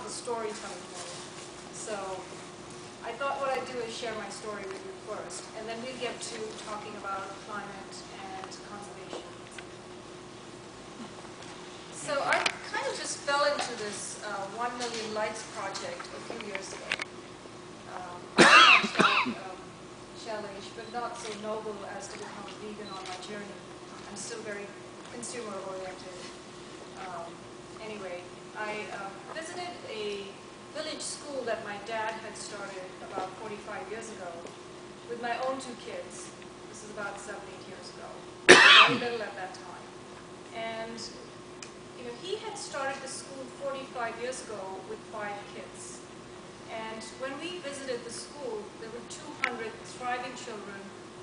the storytelling mode. So I thought what I'd do is share my story with you first, and then we'll get to talking about climate and conservation. So I kind of just fell into this 1 Million Lights project a few years ago. Challenge, but not so noble as to become a vegan on my journey. I'm still very consumer-oriented. Anyway, I visited a village school that my dad had started about 45 years ago with my own 2 kids. This is about 7, 8 years ago. Very little at that time. And he had started the school 45 years ago with 5 kids. And when we visited the school, there were 200 thriving children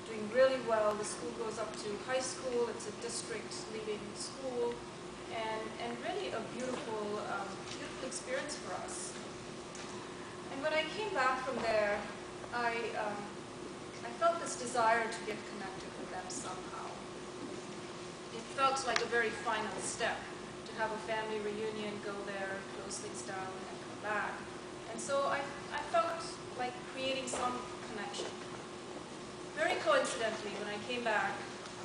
doing really well. The school goes up to high school. It's a district-leading school, and really a beautiful, beautiful experience for us. And when I came back from there, I felt this desire to get connected with them somehow. It felt like a very final step to have a family reunion, go there, close things down, and come back. And so I felt like creating some connection. Very coincidentally, when I came back,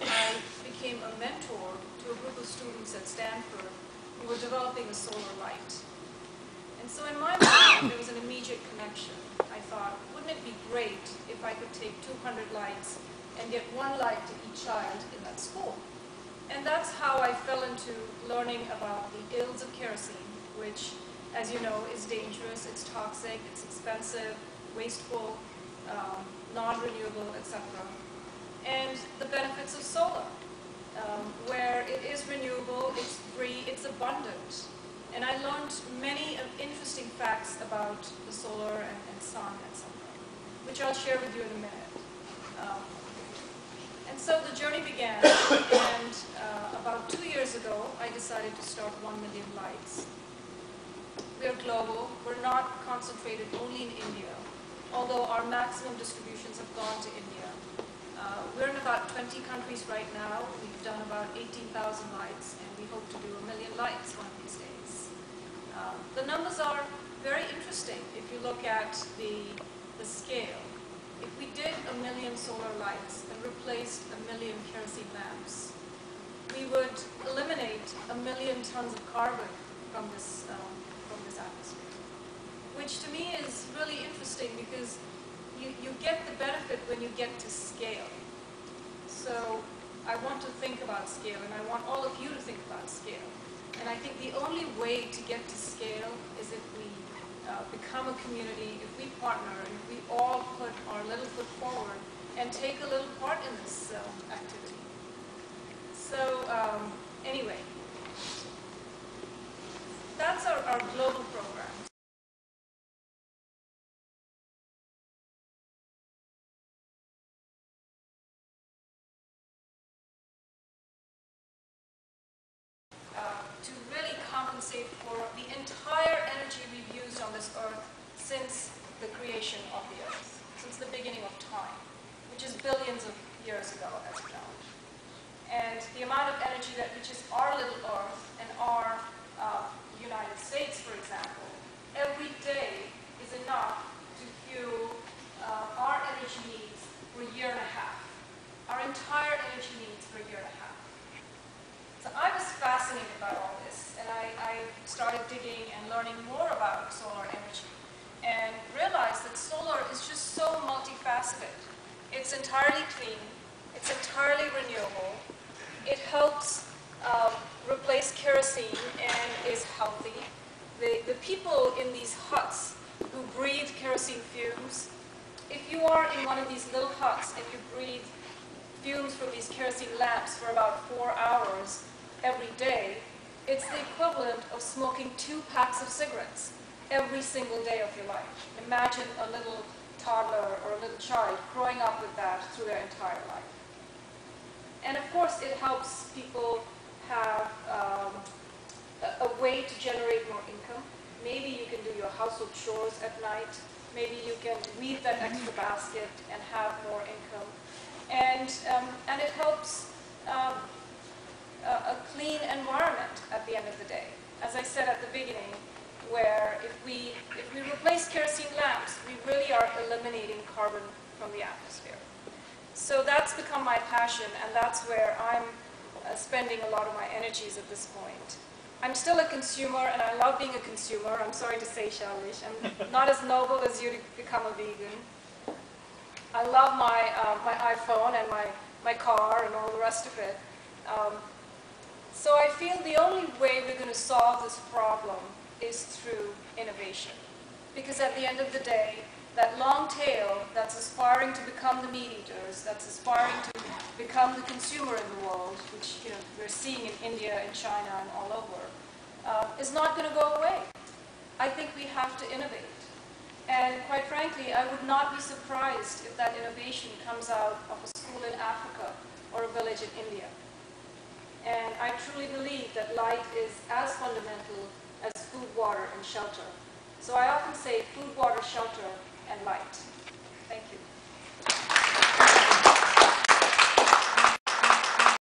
I became a mentor to a group of students at Stanford who were developing a solar light. And so in my mind, there was an immediate connection. I thought, wouldn't it be great if I could take 200 lights and get 1 light to each child in that school? And that's how I fell into learning about the ills of kerosene, which, as you know, is dangerous, it's toxic, it's expensive, wasteful, non-renewable, etc. And the benefits of solar, where it is renewable, it's free, it's abundant. And I learned many interesting facts about the solar and sun, etc., which I'll share with you in a minute. And so the journey began, and about 2 years ago, I decided to start 1 Million Lights. We're global. We're not concentrated only in India, although our maximum distributions have gone to India. We're in about 20 countries right now. We've done about 18,000 lights, and we hope to do 1 million lights one of these days. The numbers are very interesting if you look at the scale. If we did 1 million solar lights and replaced 1 million kerosene lamps, we would eliminate 1 million tons of carbon from this atmosphere, which to me is really interesting because you get the benefit when you get to scale. So I want to think about scale, and I want all of you to think about scale. And I think the only way to get to scale is if we become a community, if we partner, and if we all put our little foot forward and take a little part in this activity. So anyway, that's our global program. To really compensate for the entire energy we've used on this earth since the creation of the earth, since the beginning of time, which is billions of years ago, as we know. And the amount of energy that reaches our little earth and our United States, for example, every day is enough to fuel our energy needs for a year and a half. Our entire energy needs for a year and a half. So I was fascinated by all this, and I started digging and learning more about solar energy, and realized that solar is just so multifaceted. It's entirely clean, it's entirely renewable, it helps replace kerosene and is healthy. The people in these huts who breathe kerosene fumes, if you are in one of these little huts and you breathe fumes from these kerosene lamps for about 4 hours every day, it's the equivalent of smoking 2 packs of cigarettes every single day of your life. Imagine a little toddler or a little child growing up with that through their entire life. And of course, it helps people have a way to generate more income. Maybe you can do your household chores at night. Maybe you can weave that extra basket and have more income. And it helps a clean environment at the end of the day. As I said at the beginning, where if we replace kerosene lamps, we really are eliminating carbon from the atmosphere. So that's become my passion, and that's where I'm spending a lot of my energies at this point. I'm still a consumer, and I love being a consumer. I'm sorry to say, Shalish, I'm not as noble as you to become a vegan. I love my iPhone and my car and all the rest of it. So I feel the only way we're going to solve this problem is through innovation. Because at the end of the day, that long tail that's aspiring to become the meat eaters, that's aspiring to become the consumer in the world, which we're seeing in India and China and all over, is not going to go away. I think we have to innovate. And quite frankly, I would not be surprised if that innovation comes out of a school in Africa or a village in India. And I truly believe that light is as fundamental as food, water, and shelter. So I often say food, water, shelter